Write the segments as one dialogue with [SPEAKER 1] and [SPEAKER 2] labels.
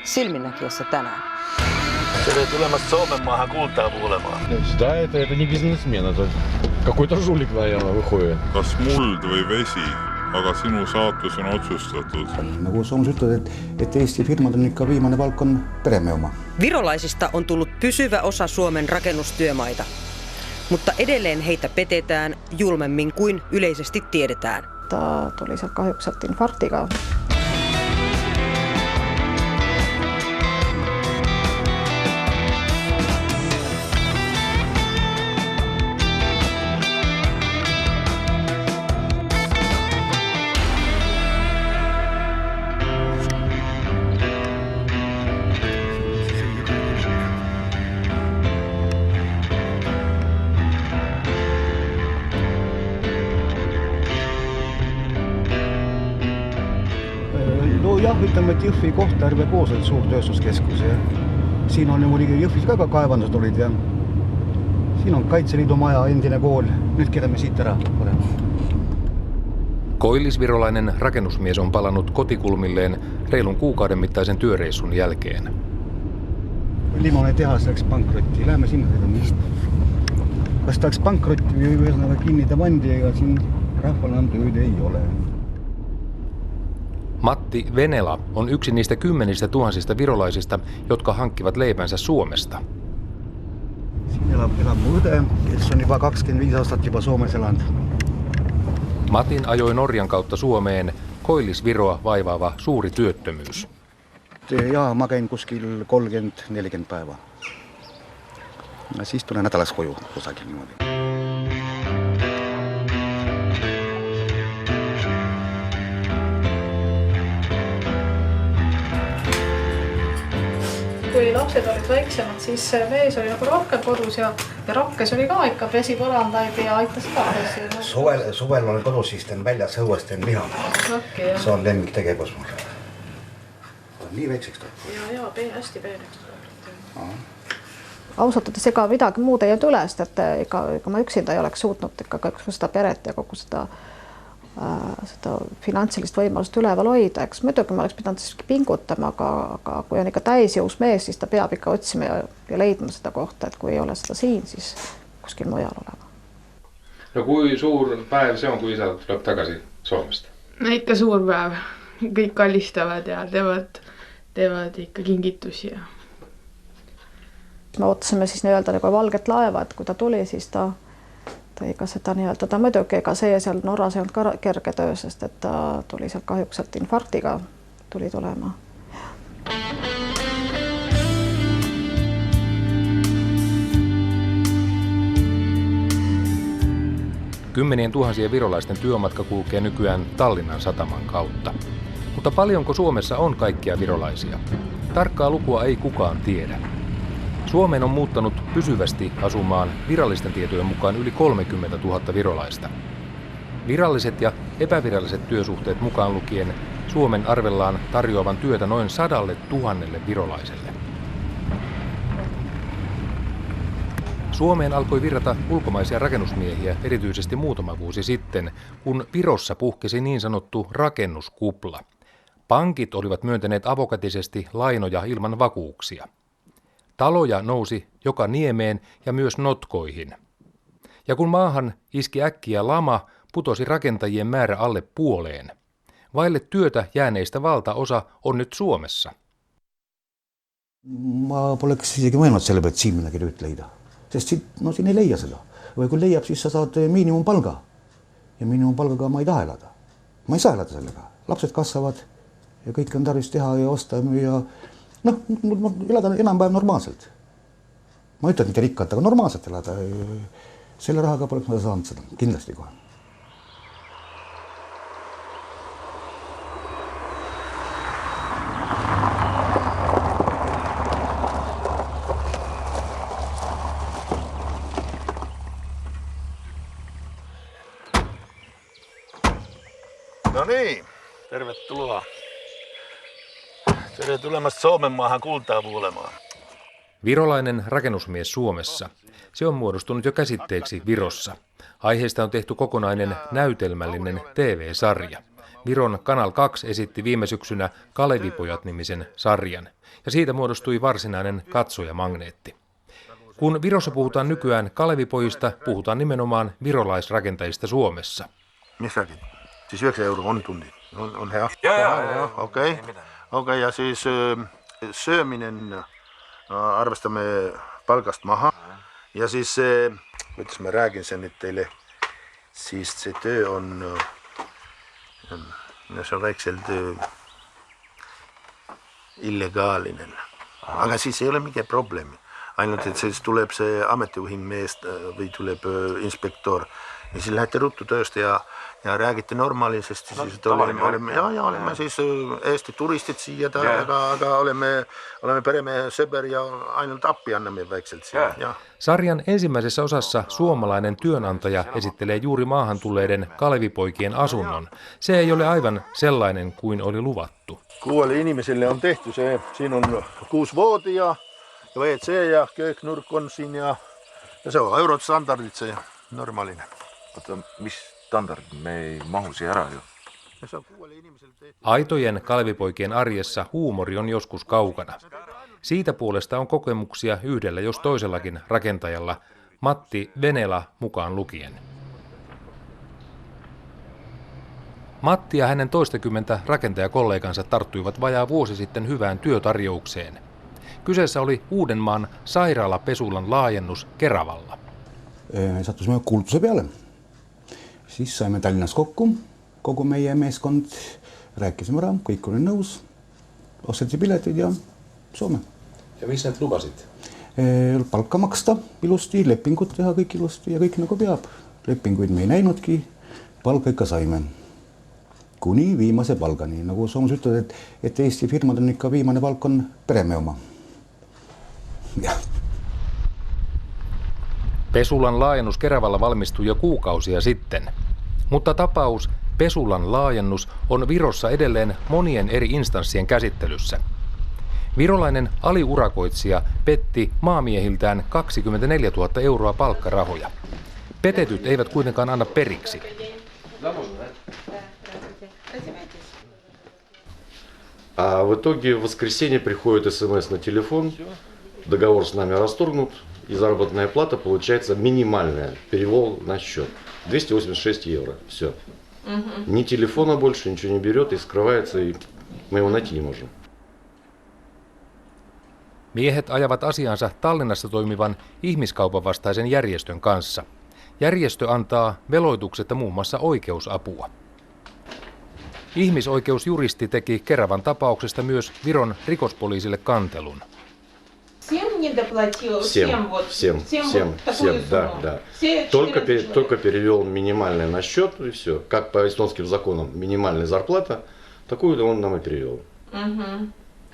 [SPEAKER 1] silminnäkijässä tänään.
[SPEAKER 2] Tere tulemasta Suomen maahan kultaa kuulemaan.
[SPEAKER 3] Sitä это не бизнесмен, это какой-то жулик, наверное, выходит.
[SPEAKER 4] Kas muld või vesi, aga sinu saatus on otsustatud.
[SPEAKER 5] Nagu Soomes ütlevad, et Eesti firmad on ikka viimane palk on peremehe oma.
[SPEAKER 1] Virolaisista on tullut pysyvä osa Suomen rakennustyömaita, mutta edelleen heitä petetään julmemmin kuin yleisesti tiedetään.
[SPEAKER 6] Ta tuli sealt kahjuks sealt infarktiga.
[SPEAKER 5] No jah, ütleme, et Jõhvi Kohtla-Järve koos on suur tööstuskeskus ja siin on muidugi Jõhvis ka kaevandused olid ja siin on Kaitseliidu maja, endine kool, nyt kerämme siit ära.
[SPEAKER 7] Koillisvirolainen rakennusmies on palannut kotikulmilleen reilun kuukauden mittaisen työreissun jälkeen.
[SPEAKER 5] Limonen tehas läks pankrotti, läheme sinna seda. Kas ta läks pankrotti või ühesõnaga kinni ta pandi, ega siin rahval enam tööd ei ole.
[SPEAKER 7] Matti Venela on yksi niistä 10 000 virolaisista, jotka hankkivat leipänsä Suomesta.
[SPEAKER 5] Siin elab mu õde, kes on juba 25 aastat juba Suomes elanud.
[SPEAKER 7] Matin ajoi Norjan kautta Suomeen Koillis-Viroa vaivaava suuri työttömyys.
[SPEAKER 5] Jaa, ma käin kuskil 30-40 päeva. Ja siis tulen nädalas koju kusagil niimoodi.
[SPEAKER 8] Kui lapsed olid väiksemad, siis mees oli nagu rohkem kodus ja rakkes oli ka ikka pesi põrandaid ja aitas ka.
[SPEAKER 5] Suvel olen kodus, siis teen väljas õues, teen liha.
[SPEAKER 8] Okay,
[SPEAKER 5] see on lemmik tegevus mul. Nii väikseks tuleb.
[SPEAKER 8] Jaa, hästi peeneks tuleb.
[SPEAKER 6] Ausalt öeldes ega midagi muud ei jäänud üles, et ega ma üksinda ei oleks suutnud ikka kogu seda peret ja kogu seda finantsilist võimalust üleval hoida. Eks muidugi ma oleks pidanud siiski pingutama, aga kui on ikka täisjõus mees, siis ta peab ikka otsima ja leidma seda kohta, et kui ei ole seda siin, siis kuskil mujal olema.
[SPEAKER 9] No kui suur päev see on, kui isa tuleb tagasi Soomest?
[SPEAKER 10] No ikka suur päev. Kõik kallistavad ja teevad ikka kingitusi.
[SPEAKER 6] Me ootasime siis nii-öelda nagu valget laeva, et kui ta tuli, siis ta tõi seda nii-öelda, ta muidugi ega see seal Norras ei olnud ka kerge töö, sest et ta tuli sealt kahjuks sealt infarktiga tuli tulema.
[SPEAKER 7] Kymmenien tuhansien virolaisten työmatka kulkee nykyään Tallinnan sataman kautta. Mutta paljonko Suomessa on kaikkia virolaisia? Tarkkaa lukua ei kukaan tiedä. Suomeen on muuttanut pysyvästi asumaan virallisten tietojen mukaan yli 30 000 virolaista. Viralliset ja epäviralliset työsuhteet mukaan lukien Suomen arvellaan tarjoavan työtä noin 100 000 virolaiselle. Suomeen alkoi virrata ulkomaisia rakennusmiehiä erityisesti muutama vuosi sitten, kun Virossa puhkesi niin sanottu rakennuskupla. Pankit olivat myöntäneet avokätisesti lainoja ilman vakuuksia. Taloja nousi joka niemeen ja myös notkoihin. Ja kun maahan iski äkkiä lama, putosi rakentajien määrä alle puoleen. Vaille työtä jääneistä valtaosa on nyt Suomessa.
[SPEAKER 5] Ma poleks isegi mõelnud selle pealt siin midagi tööd leida. Sest siin ei leia seda. Või kui leiab, siis sa saad miinimumpalga. Ja miinimumpalgaga ma ei taha elada. Ma ei saa elada sellega. Lapsed kasvavad ja kõik on tarvis teha ja osta ja elada enam-päev normaalselt. Ma ütlen mitte rikkalt, aga normaalselt elada. Selle rahaga poleks ma saanud seda. Kindlasti kohe.
[SPEAKER 2] No niin, tervetuloa. Tere tulemasta Suomen maahan kultaa kuulemaan.
[SPEAKER 7] Virolainen rakennusmies Suomessa. Se on muodostunut jo käsitteeksi Virossa. Aiheesta on tehty kokonainen näytelmällinen TV-sarja. Viron Kanal 2 esitti viime syksynä Kalevipojat-nimisen sarjan, ja siitä muodostui varsinainen katsojamagneetti. Kun Virossa puhutaan nykyään Kalevipojista, puhutaan nimenomaan virolaisrakentajista Suomessa.
[SPEAKER 2] Mis räägid? Siis 9 € on tunti. On hea? Jaa. Okei, ja siis sööminen arvestamme palkast maha. Ja siis se, kuidas mä räägin sen nyt teille, siis se työ on, no se on väikselt illegaalinen. Aga siis ei ole mikään probleemi. Ainult, että siis tuleb se ametijuhin meest või tuleb inspektor. Ja siis lähette ruttu tööstä ja räägitte normaalisesti. No, siis olemme siis Eesti turistit siia, aga olemme peremehe sõber ja ainult appi annamme väikselt siia. Ja.
[SPEAKER 7] Sarjan ensimmäisessä osassa suomalainen työnantaja esittelee juuri maahan tulleiden Kalevipoikien asunnon. Se ei ole aivan sellainen kuin oli luvattu.
[SPEAKER 2] 6 inimeselle on tehty se. Siinä on 6 voodi ja WC ja kööknurk on siinä ja se on eurostandardit se normaalinen.
[SPEAKER 11] Oota, mis standard? Me ei mahu siihen ära jo.
[SPEAKER 7] Aitojen Kalevipoikien arjessa huumori on joskus kaukana. Siitä puolesta on kokemuksia yhdellä jos toisellakin rakentajalla, Matti Venela mukaan lukien. Matti ja hänen toistakymmentä rakentajakollegansa tarttuivat vajaa vuosi sitten hyvään työtarjoukseen. Kyseessä oli Uudenmaan sairaalapesulan laajennus Keravalla.
[SPEAKER 5] Sattusime kuulutuse peale. Siis saimme Tallinnas kokku, kogu meie meeskond, rääkisime ära, kõik oli nõus, osteti piletid ja Soome.
[SPEAKER 7] Ja mis need lubasid?
[SPEAKER 5] Palka maksta ilusti, lepingut teha kõik ilusti ja kõik nagu peab. Lepinguid me ei näinudki, palka ikka saime. Kuni viimase palgani, nagu Soomes ütled, et Eesti firmad on ikka viimane palk on pereme oma. Ja.
[SPEAKER 7] Pesulan laajennus Keravalla valmistui jo kuukausia sitten, mutta tapaus Pesulan laajennus on Virossa edelleen monien eri instanssien käsittelyssä. Virolainen aliurakoitsija petti maamiehiltään 24 000 € palkkarahoja. Petetyt eivät kuitenkaan anna periksi.
[SPEAKER 12] А в итоге в воскресенье приходит СМС на телефон, договор с нами расторгнут, и заработная плата получается минимальная, перевел на счет. 286 €. Все. Ни телефона больше, ничего не берет и скрывается, и мы его найти не можем.
[SPEAKER 7] Miehet ajavat asiansa Tallinnassa toimivan ihmiskaupan vastaisen järjestön kanssa. Järjestö antaa veloituksetta muun muassa oikeusapua. Ihmisoikeusjuristi teki Keravan tapauksesta myös Viron rikospoliisille kantelun.
[SPEAKER 12] Всем, да. Только перевел минимальное на счет, и все. Как по эстонским законам минимальная зарплата, такую он нам и перевел.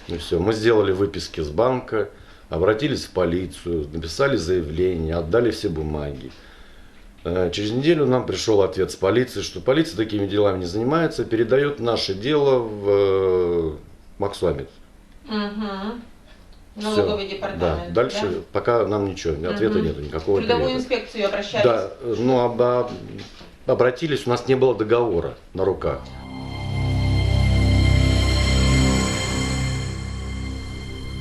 [SPEAKER 12] И все. Мы сделали выписки с банка, обратились в полицию, написали заявление, отдали все бумаги. Через неделю нам пришел ответ с полиции, что полиция такими делами не занимается, передает наше дело в Максуамит.
[SPEAKER 13] Налоговый департамент.
[SPEAKER 12] Да. Дальше пока нам ничего, ответа нету никакого.
[SPEAKER 13] Трудовую инспекцию обращались?
[SPEAKER 12] Да, но обратились, у нас не было договора на руках.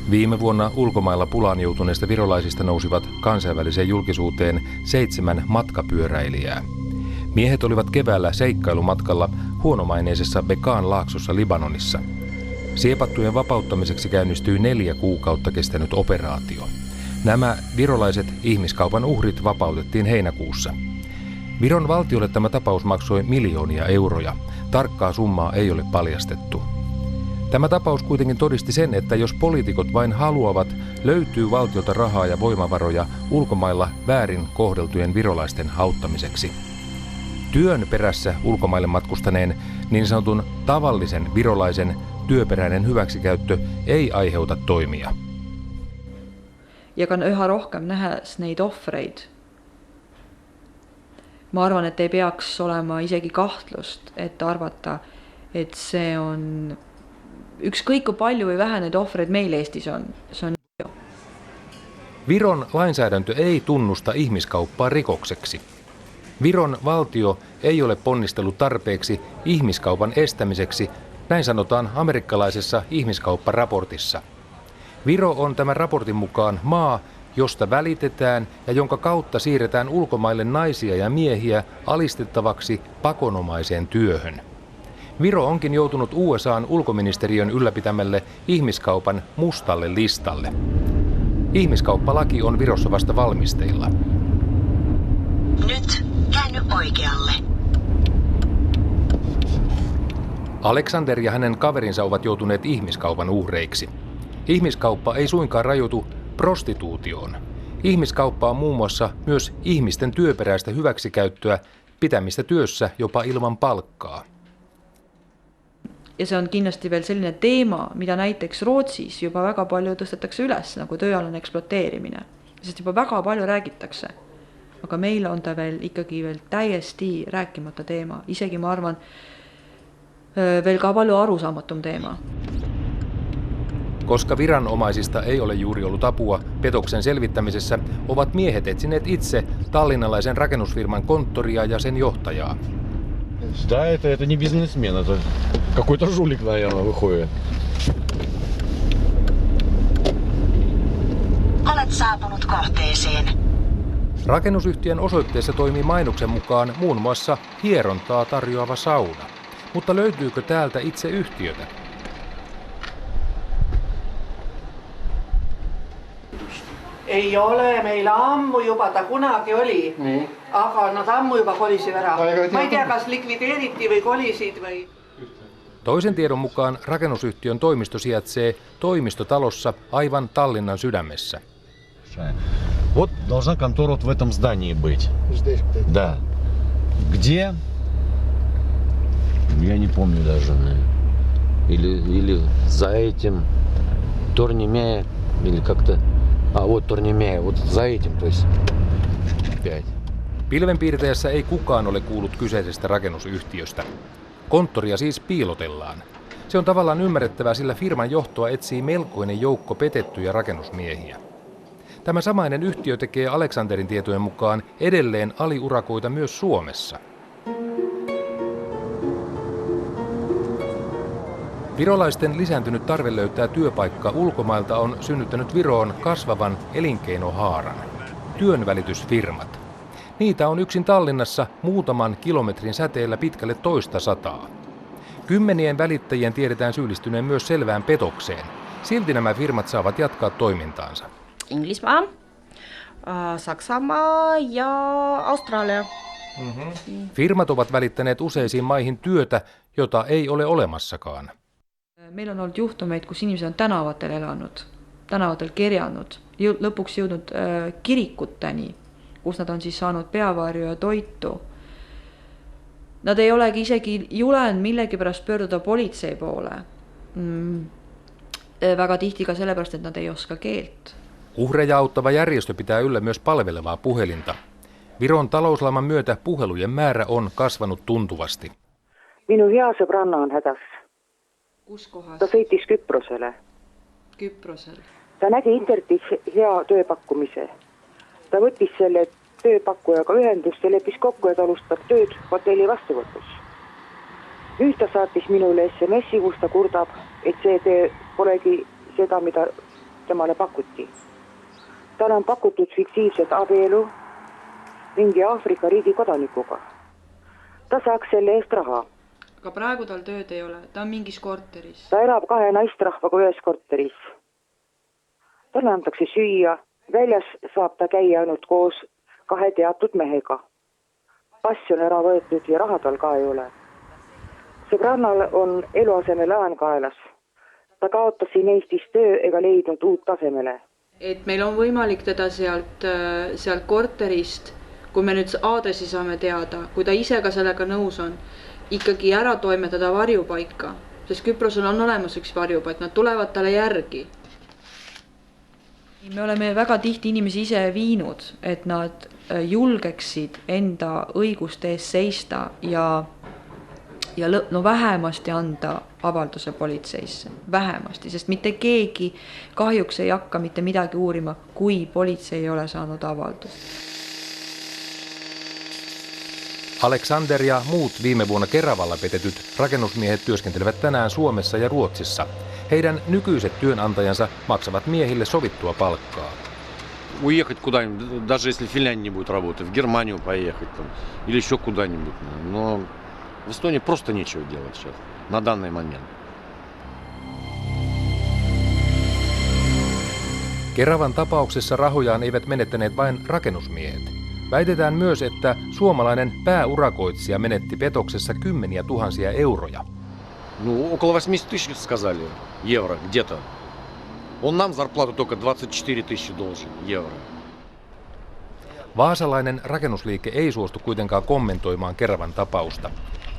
[SPEAKER 7] Viime vuonna ulkomailla pulaan joutuneista virolaisista nousivat kansainväliseen julkisuuteen 7 matkapyöräilijää. Miehet olivat keväällä seikkailumatkalla huonomaineisessa Bekaan laaksossa Libanonissa. Siepattujen vapauttamiseksi käynnistyi 4 kuukautta kestänyt operaatio. Nämä virolaiset ihmiskaupan uhrit vapautettiin heinäkuussa. Viron valtiolle tämä tapaus maksoi miljoonia euroja. Tarkkaa summaa ei ole paljastettu. Tämä tapaus kuitenkin todisti sen, että jos poliitikot vain haluavat, löytyy valtiolta rahaa ja voimavaroja ulkomailla väärin kohdeltujen virolaisten auttamiseksi. Työn perässä ulkomaille matkustaneen niin sanotun tavallisen virolaisen työperäinen hyväksikäyttö ei aiheuta toimia.
[SPEAKER 14] Ja ka üha rohkem nähes neid ohvreid. Ma arvan, et ei peaks olema isegi kahtlust, et arvata, et see on ükskõik kui palju või vähe neid ohvreid meil Eestis on. Se on jo.
[SPEAKER 7] Viron lainsäädäntö ei tunnusta ihmiskauppaa rikokseksi. Viron valtio ei ole ponnistellut tarpeeksi ihmiskaupan estämiseksi, näin sanotaan amerikkalaisessa ihmiskaupparaportissa. Viro on tämän raportin mukaan maa, josta välitetään ja jonka kautta siirretään ulkomaille naisia ja miehiä alistettavaksi pakonomaiseen työhön. Viro onkin joutunut USA:n ulkoministeriön ylläpitämälle ihmiskaupan mustalle listalle. Ihmiskauppalaki on Virossa vasta valmisteilla.
[SPEAKER 15] Nyt käänny oikealle.
[SPEAKER 7] Alexander ja hänen kaverinsa ovat joutuneet ihmiskaupan uhreiksi. Ihmiskauppa ei suinkaan rajoitu prostituutioon. Ihmiskauppa on muun muassa myös ihmisten työperäistä hyväksikäyttöä, pitämistä työssä jopa ilman palkkaa.
[SPEAKER 14] Ja see on kindlasti veel selline teema, mida näiteks Rootsis juba väga palju tõstetakse üles, nagu tööalane ekspluateerimine. Sest juba väga palju räägitakse. Aga meil on ta ikkagi veel täiesti rääkimata teema. Isegi ma arvan, veel ka palju arusaamatum teema.
[SPEAKER 7] Koska viranomaisista ei ole juuri ollut apua petoksen selvittämisessä, ovat miehet etsineet itse tallinnalaisen rakennusfirman konttoria ja sen johtajaa.
[SPEAKER 3] Да, это не бизнесмен, это какой-то жулик, наверное, выходит.
[SPEAKER 15] Olet saapunut kohteeseen.
[SPEAKER 7] Rakennusyhtiön osoitteessa toimii mainoksen mukaan muun muassa hierontaa tarjoava sauna. Mutta löytyykö täältä itse yhtiötä?
[SPEAKER 16] Ei ole, meillä ammu juba, ta kunagi oli, aga nad ammu juba kolisid ära. Ma ei tea, kas likvideeriti või kolisid või...
[SPEAKER 7] Toisen tiedon mukaan rakennusyhtiön toimisto sijaitsee toimistotalossa aivan Tallinnan sydämessä.
[SPEAKER 3] Вот должна контора вот в этом здании быть.
[SPEAKER 17] Здесь где-то.
[SPEAKER 3] Да. Где? Я не помню даже.
[SPEAKER 18] Или за этим Торнемея, или как-то... вот Торнемея, вот за этим, то есть 5.
[SPEAKER 7] Pilvenpiirtäjässä ei kukaan ole kuullut kyseisestä rakennusyhtiöstä. Konttoria siis piilotellaan. Se on tavallaan ymmärrettävää, sillä firman johtoa etsii melkoinen joukko petettyjä rakennusmiehiä. Tämä samainen yhtiö tekee Alexanderin tietojen mukaan edelleen aliurakoita myös Suomessa. Virolaisten lisääntynyt tarve löytää työpaikka ulkomailta on synnyttänyt Viroon kasvavan elinkeinohaaran. Työnvälitysfirmat. Niitä on yksin Tallinnassa muutaman kilometrin säteellä pitkälle 200. Kymmenien välittäjien tiedetään syyllistyneen myös selvään petokseen. Silti nämä firmat saavat jatkaa toimintaansa.
[SPEAKER 19] Inglismaa, Saksamaa ja Australia.
[SPEAKER 7] Firmat ovat välittäneet useisiin maihin työtä, jota ei ole olemassakaan.
[SPEAKER 14] Meil on olnud juhtumeid, kus inimesed on tänavatel elanud, tänavatel kerjanud, lõpuks jõudnud kirikuteni, kus nad on siis saanud peavarju ja toitu. Nad ei olegi isegi julenud millegipärast pöörduda politsei poole. Väga tihti ka sellepärast, et nad ei oska keelt.
[SPEAKER 7] Uhreja auttava järjestö pitää yllä myös palvelevaa puhelinta. Viron talouslaman myötä puhelujen määrä on kasvanut tuntuvasti.
[SPEAKER 20] Minu hea sõbranna on hädas.
[SPEAKER 14] Kus kohas?
[SPEAKER 20] Ta sõitis Küprosele.
[SPEAKER 14] Küprosel?
[SPEAKER 20] Ta nägi internetis hea tööpakkumise. Ta võttis selle tööpakkujaga ühendust ja leppis kokku, et alustab tööd hotelli vastuvõtus. Nüüd ta saatis minule SMS-i, kus ta kurdab, et see töö polegi seda, mida temale pakuti. Tal on pakutud fiktiivset abielu mingi Aafrika riigi kodanikuga. Ta saaks selle eest raha.
[SPEAKER 14] Aga praegu tal tööd ei ole, ta on mingis korteris.
[SPEAKER 20] Ta elab 2 naistrahvaga ühes korteris. Talle antakse süüa, väljas saab ta käia ainult koos 2 teatud mehega. Pass on ära võetud ja raha tal ka ei ole. Sõbrannal on eluaseme laen kaelas. Ta kaotas siin Eestis töö ega leidnud uut tasemele.
[SPEAKER 14] Et meil on võimalik teda sealt korterist, kui me nüüd aadressi saame teada, kui ta ise ka sellega nõus on, ikkagi ära toimetada varjupaika, sest Küprosel on olemas üks varjupaik, nad tulevad talle järgi. Me oleme väga tihti inimesi ise viinud, et nad julgeksid enda õiguste eest seista ja vähemasti anda avalduse politseisse. Vähemasti, sest mitte keegi kahjuks ei hakka mitte midagi uurima, kui politsei ei ole saanud avaldust.
[SPEAKER 7] Alexander ja muut viime vuonna Keravalla petetyt rakennusmiehet työskentelevät tänään Suomessa ja Ruotsissa. Heidän nykyiset työnantajansa maksavat miehille sovittua palkkaa.
[SPEAKER 12] Уехать куда-нибудь, даже если в Финляндии не будет работать, в Германию поехать там, или еще куда-нибудь. Но в Эстонии просто нечего делать сейчас, на данный момент.
[SPEAKER 7] Keravan tapauksessa rahojaan eivät menettäneet vain rakennusmiehet. Väitetään myös, että suomalainen pääurakoitsija menetti petoksessa kymmeniä tuhansia euroja.
[SPEAKER 12] Ну, около 80 тысяч сказали, евро, где-то. Он нам зарплату только 24 тысячи должен, евро.
[SPEAKER 7] Vaasalainen rakennusliike ei suostu kuitenkaan kommentoimaan Keravan tapausta.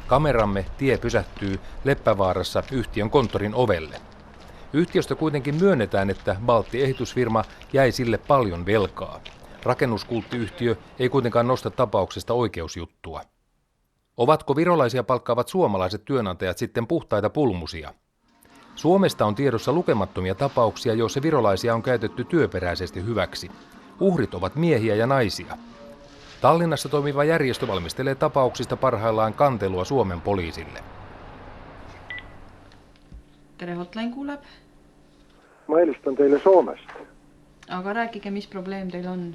[SPEAKER 7] Kameramme tie pysähtyy Leppävaarassa yhtiön konttorin ovelle. Yhtiöstä kuitenkin myönnetään, että Baltti-ehitysfirma jäi sille paljon velkaa. Rakennuskulttiyhtiö ei kuitenkaan nosta tapauksesta oikeusjuttua. Ovatko virolaisia palkkaavat suomalaiset työnantajat sitten puhtaita pulmusia? Suomesta on tiedossa lukemattomia tapauksia, joissa virolaisia on käytetty työperäisesti hyväksi. Uhrit ovat miehiä ja naisia. Tallinnassa toimiva järjestö valmistelee tapauksista parhaillaan kantelua Suomen poliisille.
[SPEAKER 14] Tere, Hotline kuuleb.
[SPEAKER 17] Ma helistan teile Soomest.
[SPEAKER 14] Aga rääkige, mis probleem teil on?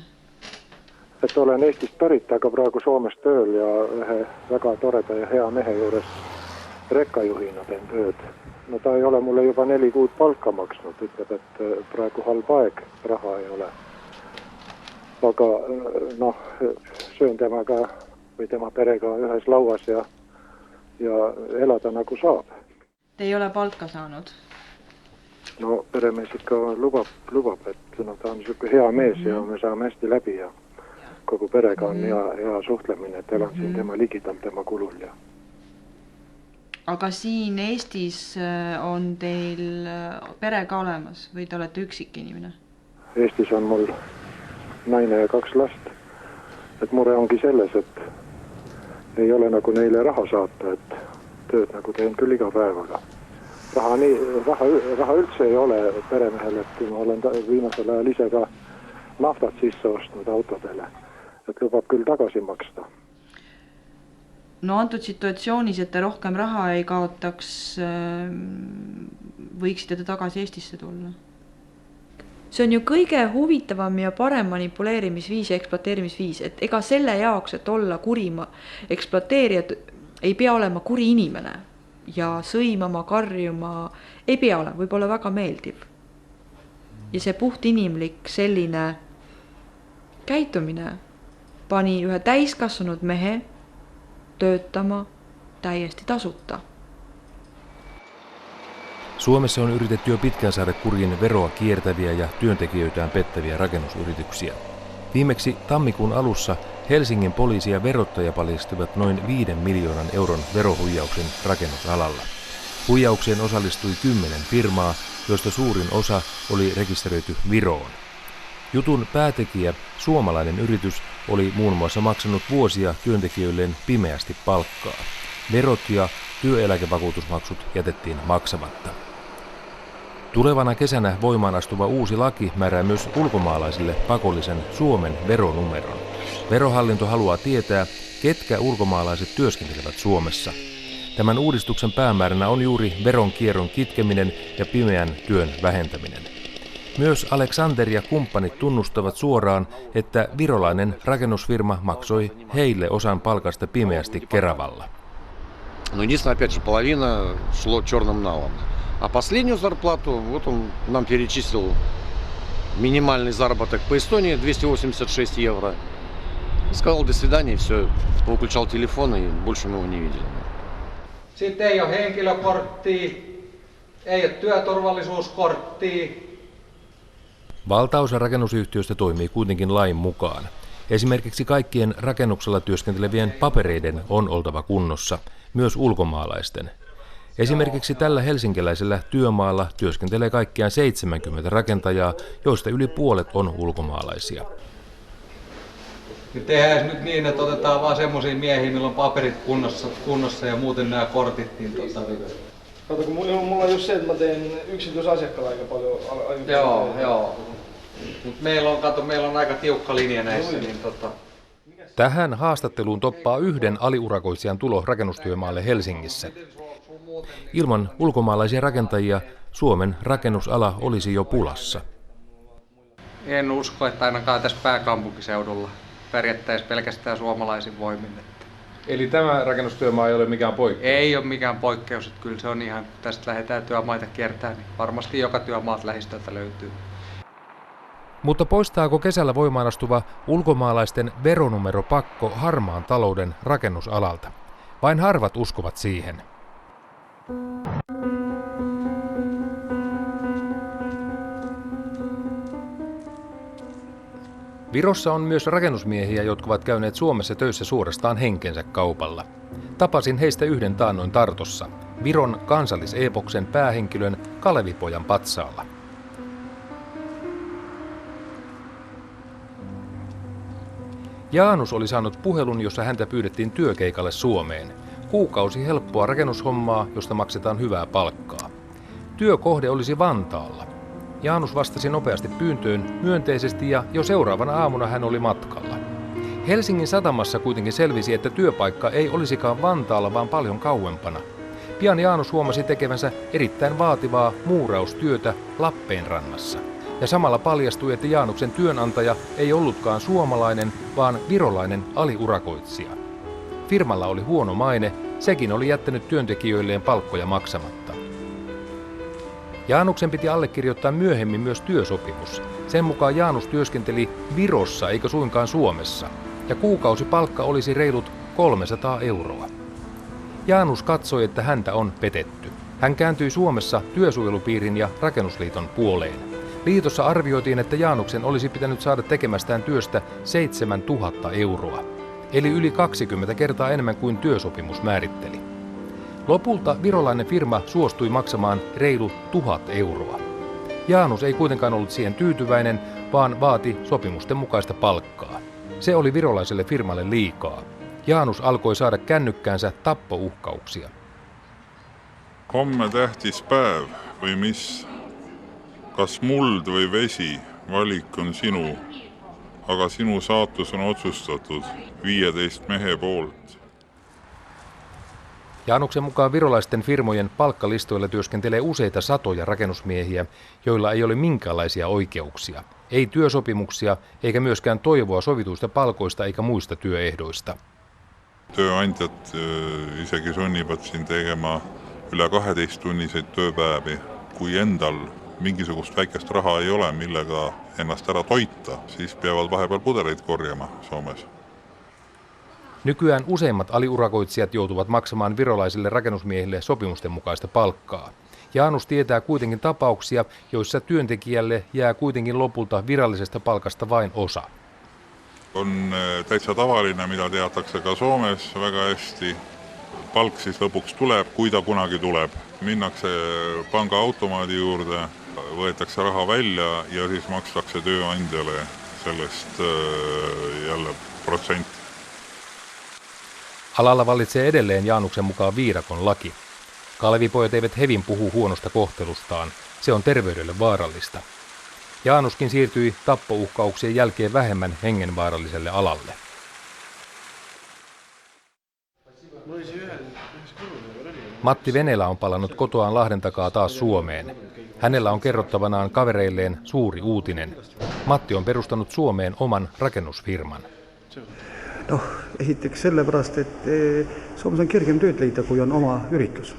[SPEAKER 17] Et olen Eestist pärit, aga praegu Soomes tööl ja ühe väga toreda ja hea mehe juures rekkajuhina teen tööd. No ta ei ole mulle juba 4 kuud palka maksnud, ütleb, et praegu halb aeg, raha ei ole. Aga noh, söön temaga või tema perega ühes lauas ja elada nagu saab.
[SPEAKER 14] Te ei ole palka saanud?
[SPEAKER 17] No peremees ikka lubab, et no, ta on niisugune hea mees ja me saame hästi läbi ja kogu perega on hea suhtlemine, et elan siin tema ligidal, tema kulul. Ja.
[SPEAKER 14] Aga siin Eestis on teil pere ka olemas või te olete üksik inimene?
[SPEAKER 17] Eestis on mul naine ja 2 last. Et mure ongi selles, et ei ole nagu neile raha saata, et tööd nagu teen küll iga päevaga. Raha üldse ei ole peremehel, et ma olen viimasel ajal ise ka naftat sisse ostnud autodele, et lubab küll tagasi maksta.
[SPEAKER 14] No antud situatsioonis, et te rohkem raha ei kaotaks, võiksite te tagasi Eestisse tulla? See on ju kõige huvitavam ja parem manipuleerimisviis ja ekspluateerimisviis, et ega selle jaoks, et olla kuri ekspluateerijad, ei pea olema kuri inimene ja sõimama, karjuma, ei pea olema, võib olla väga meeldiv. Ja see puht inimlik selline käitumine pani ühe täiskasvanud mehe töötama täiesti tasuta.
[SPEAKER 7] Suomessa on yritetty jo pitkään saada kuriin veroa kiertäviä ja työntekijöitään pettäviä rakennusyrityksiä. Viimeksi tammikuun alussa Helsingin poliisi ja verottaja paljastivat noin 5 miljoonan euron verohuijauksen rakennusalalla. Huijaukseen osallistui 10 firmaa, joista suurin osa oli rekisteröity Viroon. Jutun päätekijä, suomalainen yritys, oli muun muassa maksanut vuosia työntekijöilleen pimeästi palkkaa. Verot ja työeläkevakuutusmaksut jätettiin maksamatta. Tulevana kesänä voimaan astuva uusi laki määrää myös ulkomaalaisille pakollisen Suomen veronumeron. Verohallinto haluaa tietää, ketkä ulkomaalaiset työskentelevät Suomessa. Tämän uudistuksen päämääränä on juuri veronkierron kitkeminen ja pimeän työn vähentäminen. Myös Alexander ja kumppanit tunnustavat suoraan, että virolainen rakennusfirma maksoi heille osan palkasta pimeästi Keravalla.
[SPEAKER 12] Но единственное, опять же, половина шло черным налом. А последнюю зарплату, вот он нам перечислил минимальный заработок по Эстонии 286 евро. Сказал до свидания, и все, выключал телефон, и больше мы его не видели.
[SPEAKER 21] Sitten ei ole henkilökorttia, ei ole työturvallisuuskorttia.
[SPEAKER 7] Valtaosa rakennusyhtiöistä toimii kuitenkin lain mukaan. Esimerkiksi kaikkien rakennuksella työskentelevien papereiden on oltava kunnossa, myös ulkomaalaisten. Esimerkiksi tällä helsinkiläisellä työmaalla työskentelee kaikkiaan 70 rakentajaa, joista yli puolet on ulkomaalaisia.
[SPEAKER 21] Tehdään nyt niin, että otetaan vaan semmoisia miehiä, millä on paperit kunnossa ja muuten nämä kortit.
[SPEAKER 22] Kato, kun mulla on just se, että mä teen yksityisasiakkaalla aika paljon.
[SPEAKER 21] Joo. Mut meillä on aika tiukka linja näissä. Niin
[SPEAKER 7] Tähän haastatteluun toppaa yhden aliurakoitsijan tulo rakennustyömaalle Helsingissä. Ilman ulkomaalaisia rakentajia Suomen rakennusala olisi jo pulassa.
[SPEAKER 21] En usko, että ainakaan tässä pääkaupunkiseudulla pärjättäisiin pelkästään suomalaisin voimin.
[SPEAKER 9] Eli tämä rakennustyömaa ei ole mikään poikkeus?
[SPEAKER 21] Ei ole mikään poikkeus, että kyllä se on ihan, kun tästä lähdetään työmaita kiertämään, niin varmasti joka työmaat lähistöltä löytyy.
[SPEAKER 7] Mutta poistaako kesällä voimaan astuva ulkomaalaisten veronumeropakko harmaan talouden rakennusalalta? Vain harvat uskovat siihen. Virossa on myös rakennusmiehiä, jotka ovat käyneet Suomessa töissä suorastaan henkensä kaupalla. Tapasin heistä yhden taannoin Tartossa, Viron kansalliseepoksen päähenkilön Kalevipojan patsaalla. Jaanus oli saanut puhelun, jossa häntä pyydettiin työkeikalle Suomeen. Kuukausi helppoa rakennushommaa, josta maksetaan hyvää palkkaa. Työkohde olisi Vantaalla. Jaanus vastasi nopeasti pyyntöön myönteisesti ja jo seuraavana aamuna hän oli matkalla. Helsingin satamassa kuitenkin selvisi, että työpaikka ei olisikaan Vantaalla, vaan paljon kauempana. Pian Jaanus huomasi tekevänsä erittäin vaativaa muuraustyötä Lappeenrannassa. Ja samalla paljastui, että Jaanuksen työnantaja ei ollutkaan suomalainen, vaan virolainen aliurakoitsija. Firmalla oli huono maine, sekin oli jättänyt työntekijöilleen palkkoja maksamatta. Jaanuksen piti allekirjoittaa myöhemmin myös työsopimus. Sen mukaan Jaanus työskenteli Virossa eikä suinkaan Suomessa, ja kuukausipalkka olisi reilut 300 €. Jaanus katsoi, että häntä on petetty. Hän kääntyi Suomessa työsuojelupiirin ja rakennusliiton puoleen. Liitossa arvioitiin, että Jaanuksen olisi pitänyt saada tekemästään työstä 7 000 €, eli yli 20 kertaa enemmän kuin työsopimus määritteli. Lopulta virolainen firma suostui maksamaan reilu 1 000 €. Jaanus ei kuitenkaan ollut siihen tyytyväinen, vaan vaati sopimusten mukaista palkkaa. Se oli virolaiselle firmalle liikaa. Jaanus alkoi saada kännykkäänsä tappouhkauksia.
[SPEAKER 1] Homme tähtis päev või mis? Kas muld või vesi, valik on sinu, aga sinu saatus on otsustatud 15 mehe poolt.
[SPEAKER 7] Jaanuksen mukaan virolaisten firmojen palkkalistoilla työskentelee useita satoja rakennusmiehiä, joilla ei ole minkäänlaisia oikeuksia. Ei työsopimuksia eikä myöskään toivoa sovituista palkoista eikä muista työehdoista.
[SPEAKER 1] Tööandjad isegi sunnivad siin tegema üle 12-tunniseid tööpäevi, kui endal mingisugust väikest raha ei ole, millega ennast ära toita, siis peavad vahepeal pudeleid korjama Suomessa.
[SPEAKER 7] Nykyään useimmat aliurakoitsijat joutuvat maksamaan virolaisille rakennusmiehille sopimusten mukaista palkkaa. Jaanus tietää kuitenkin tapauksia, joissa työntekijälle jää kuitenkin lopulta virallisesta palkasta vain osa.
[SPEAKER 1] On täitsa tavaline, mida teatakse ka Soomes väga hästi. Palk siis lõpuks tuleb, kui ta kunagi tuleb. Minnakse pangaautomaadi juurde, võetakse raha välja ja siis makstakse tööandjale sellest jälle protsenti.
[SPEAKER 7] Alalla vallitsee edelleen Jaanuksen mukaan viidakon laki. Kalevipojat eivät hevin puhu huonosta kohtelustaan. Se on terveydelle vaarallista. Jaanuskin siirtyi tappouhkauksien jälkeen vähemmän hengenvaaralliselle alalle. Matti Venelä on palannut kotoaan Lahden takaa taas Suomeen. Hänellä on kerrottavanaan kavereilleen suuri uutinen. Matti on perustanut Suomeen oman rakennusfirman.
[SPEAKER 4] No, esiteks sellepärast, et Soomes on kergem tööd leida, kui on oma üritus.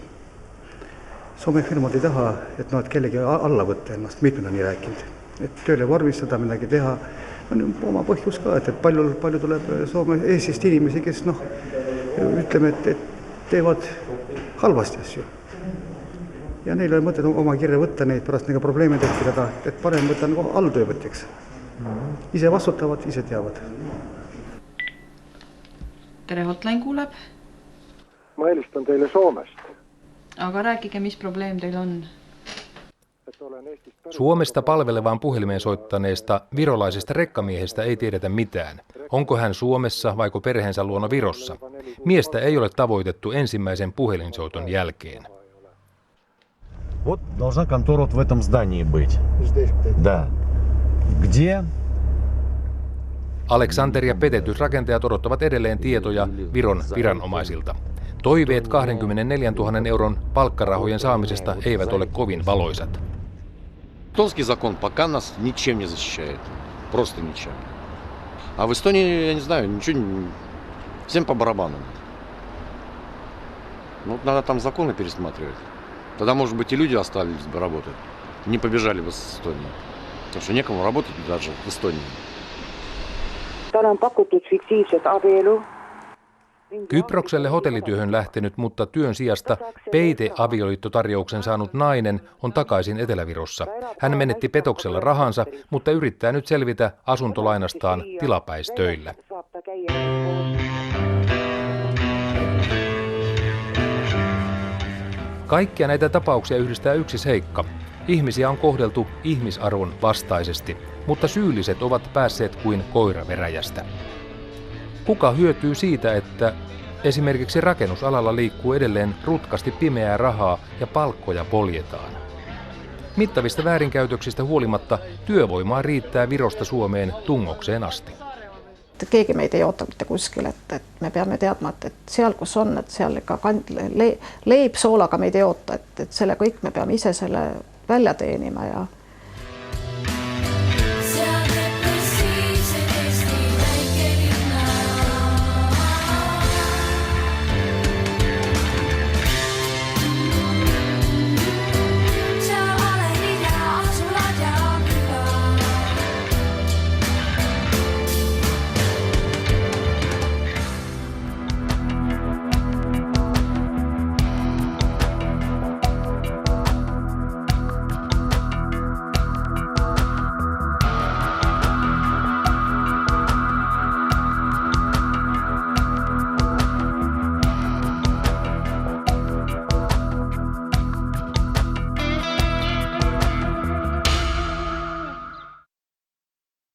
[SPEAKER 4] Soome firmad ei taha, et nad kellegi alla võtta ennast, mitmed on nii rääkinud. Et tööle vormistada, midagi teha, on oma põhjus ka, et palju tuleb Soome Eestist inimesi, kes ütleme, et teevad halvasti asju. Ja neil on mõtet oma kirja võtta neid pärast nega probleeme tekkida, et parem võtta alltöövõtjaks. Ise vastutavad, ise teavad.
[SPEAKER 14] Tere, hotline kuuleb.
[SPEAKER 17] Ma helistan teile Soomest.
[SPEAKER 14] Aga rääkige, mis probleem teil on?
[SPEAKER 7] Suomesta palvelevaan puhelimeen soittaneesta virolaisesta rekkamiehestä ei tiedetä mitään. Onko hän Suomessa vaiko perheensä luona Virossa? Miestä ei ole tavoitettu ensimmäisen puhelinsoiton jälkeen.
[SPEAKER 18] Вот должна контора вот в этом здании быть. Да. Где?
[SPEAKER 7] Aleksander ja petetysrakentajat odottavat edelleen tietoja Viron viranomaisilta. Toiveet 24 000 euron palkkarahojen saamisesta eivät ole kovin valoisat.
[SPEAKER 12] Эстонский закон пока нас ничем не защищает. Просто ничем. А в Эстонии, я не знаю, ничего, всем по барабану. Ну, надо там законы пересматривать. Тогда, может быть, и люди остались бы работать. Не побежали бы с Эстонии. Потому что некому работать даже в Эстонии.
[SPEAKER 20] Talle on pakuttu fiktiivset abielu.
[SPEAKER 7] Kyprokselle hotellityöhön lähtenyt, mutta työn sijasta peite-avioliittotarjouksen saanut nainen on takaisin Etelä-Virossa. Hän menetti petoksella rahansa, mutta yrittää nyt selvitä asuntolainastaan tilapäistöillä. Kaikkia näitä tapauksia yhdistää yksi seikka. Ihmisiä on kohdeltu ihmisarvon vastaisesti, mutta syylliset ovat päässeet kuin koira veräjästä. Kuka hyötyy siitä, että esimerkiksi rakennusalalla liikkuu edelleen rutkasti pimeää rahaa ja palkkoja poljetaan? Mittavista väärinkäytöksistä huolimatta työvoimaa riittää Virosta Suomeen tungokseen asti.
[SPEAKER 6] Keegi meid ei oota mitte kuskil, et me peame teadma, et seal kus on, et seal ikka leib soolaga meid ei oota, et selle kõik me peame ise selle välja teenima ja